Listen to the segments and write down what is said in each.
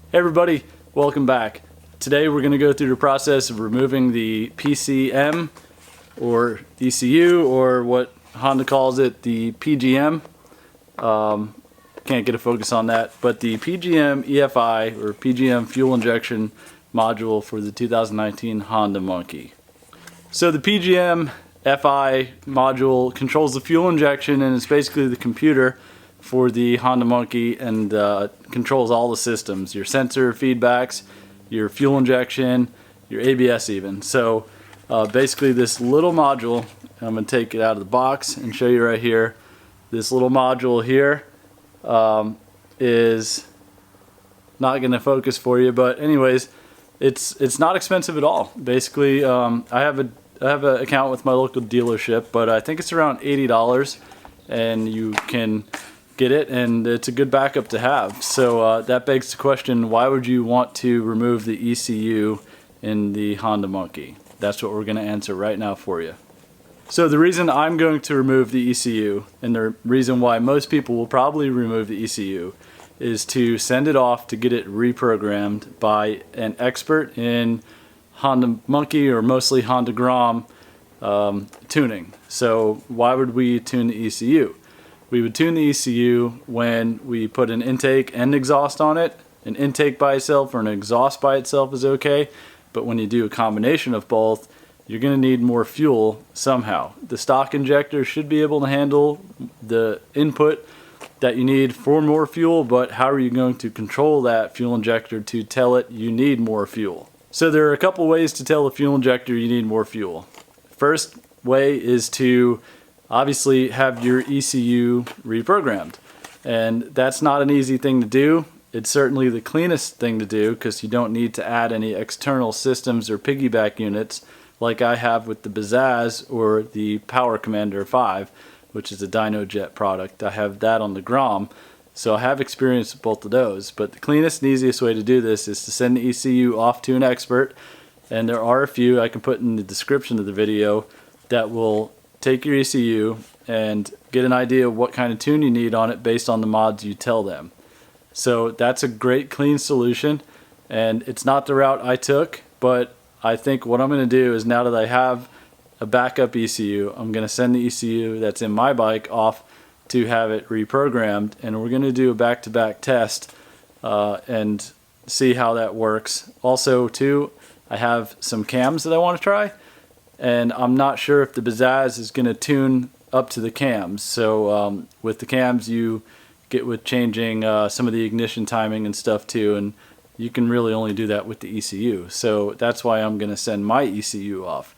Hey everybody, welcome back. Today we're going to go through the process of removing the PCM or ECU, or what Honda calls it, the PGM. Can't get a focus on that, but the PGM EFI or PGM fuel injection module for the 2019 Honda Monkey. So the Pgm-Fi module controls the fuel injection, and it's basically the computer for the Honda Monkey, and controls all the systems, your sensor feedbacks, your fuel injection, your ABS even. So basically this little module, I'm going to take it out of the box and show you right here. This little module here is not going to focus for you, but anyways, it's not expensive at all. Basically, I have an account with my local dealership, but I think it's around $80, and you can get it, and it's a good backup to have. So that begs the question, why would you want to remove the ECU in the Honda Monkey? That's what we're going to answer right now for you. So the reason I'm going to remove the ECU, and the reason why most people will probably remove the ECU, is to send it off to get it reprogrammed by an expert in Honda Monkey, or mostly Honda Grom tuning. So why would we tune the ECU? We would tune the ECU when we put an intake and exhaust on it. An intake by itself or an exhaust by itself is okay, but when you do a combination of both, you're going to need more fuel somehow. The stock injector should be able to handle the input that you need for more fuel, but how are you going to control that fuel injector to tell it you need more fuel? So there are a couple ways to tell the fuel injector you need more fuel. First way is to obviously have your ECU reprogrammed, and that's not an easy thing to do. It's certainly the cleanest thing to do because you don't need to add any external systems or piggyback units like I have with the Pizzazz or the Power Commander 5, which is a dyno jet product. I have that on the Grom, so I have experience with both of those. But the cleanest and easiest way to do this is to send the ECU off to an expert, and there are a few I can put in the description of the video that will take your ECU and get an idea of what kind of tune you need on it based on the mods you tell them. So that's a great clean solution, and it's not the route I took, but I think what I'm going to do is, now that I have a backup ECU, I'm going to send the ECU that's in my bike off to have it reprogrammed, and we're going to do a back-to-back test and see how that works. Also too, I have some cams that I want to try, and I'm not sure if the Pizzazz is going to tune up to the cams. So with the cams you get with changing some of the ignition timing and stuff too, and you can really only do that with the ECU. So that's why I'm going to send my ECU off.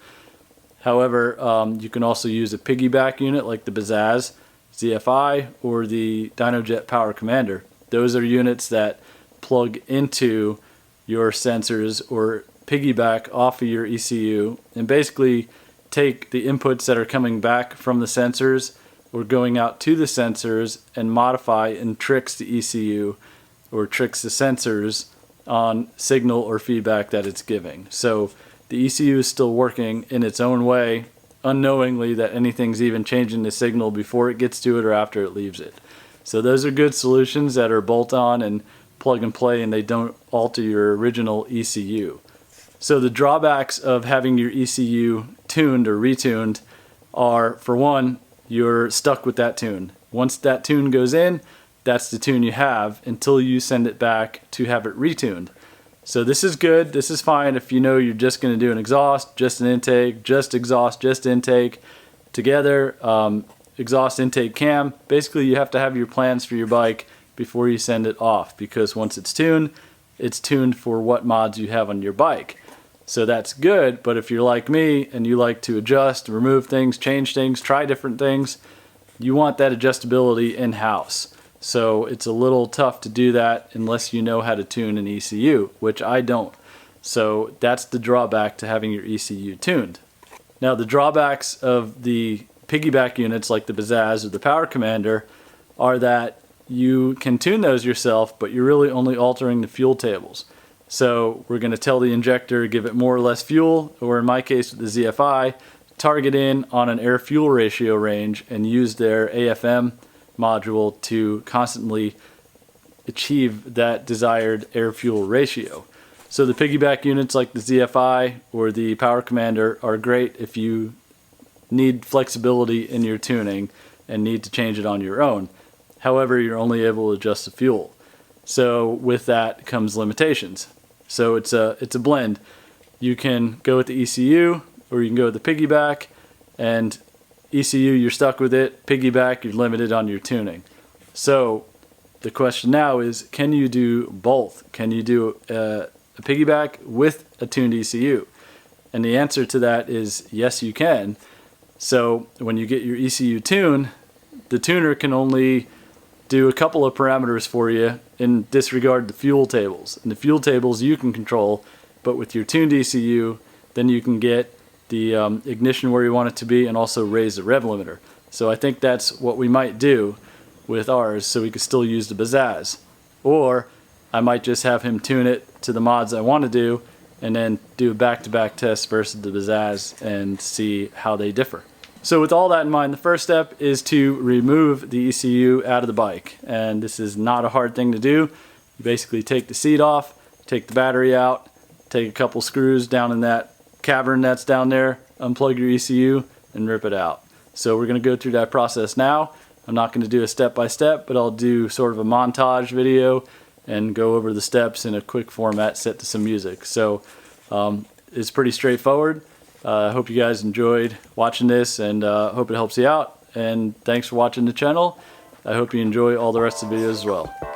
However, you can also use a piggyback unit like the Pizzazz ZFI or the DynoJet Power Commander. Those are units that plug into your sensors or piggyback off of your ECU and basically take the inputs that are coming back from the sensors or going out to the sensors and modify and tricks the ECU or tricks the sensors on signal or feedback that it's giving. So the ECU is still working in its own way, unknowingly that anything's even changing the signal before it gets to it or after it leaves it. So those are good solutions that are bolt-on and plug and play, and they don't alter your original ECU. So the drawbacks of having your ECU tuned or retuned are, for one, you're stuck with that tune. Once that tune goes in, that's the tune you have until you send it back to have it retuned. So this is good, this is fine if you know you're just going to do an exhaust, just an intake, just exhaust, just intake, together, exhaust, intake, cam. Basically you have to have your plans for your bike before you send it off, because once it's tuned for what mods you have on your bike. So that's good, but if you're like me and you like to adjust, remove things, change things, try different things, you want that adjustability in-house. So it's a little tough to do that unless you know how to tune an ECU, which I don't. So that's the drawback to having your ECU tuned. Now the drawbacks of the piggyback units like the Pizzazz or the Power Commander are that you can tune those yourself, but you're really only altering the fuel tables. So we're going to tell the injector, give it more or less fuel, or in my case with the ZFI, target in on an air-fuel ratio range and use their AFM module to constantly achieve that desired air-fuel ratio. So the piggyback units like the ZFI or the Power Commander are great if you need flexibility in your tuning and need to change it on your own. However, you're only able to adjust the fuel. So with that comes limitations. So it's a blend. You can go with the ECU or you can go with the piggyback, and ECU you're stuck with it, piggyback you're limited on your tuning. So the question now is, can you do both? Can you do a piggyback with a tuned ECU? And the answer to that is yes, you can. So when you get your ECU tune, the tuner can only do a couple of parameters for you in disregard the fuel tables. And the fuel tables you can control, but with your tuned ECU, then you can get the ignition where you want it to be and also raise the rev limiter. So I think that's what we might do with ours, so we could still use the Bazzaz. Or I might just have him tune it to the mods I want to do and then do a back-to-back test versus the Bazzaz and see how they differ. So with all that in mind, the first step is to remove the ECU out of the bike. And this is not a hard thing to do. You basically take the seat off, take the battery out, take a couple screws down in that cavern that's down there, unplug your ECU, and rip it out. So we're going to go through that process now. I'm not going to do a step-by-step, but I'll do sort of a montage video and go over the steps in a quick format set to some music. So it's pretty straightforward. I hope you guys enjoyed watching this, and hope it helps you out. And thanks for watching the channel. I hope you enjoy all the rest of the videos as well.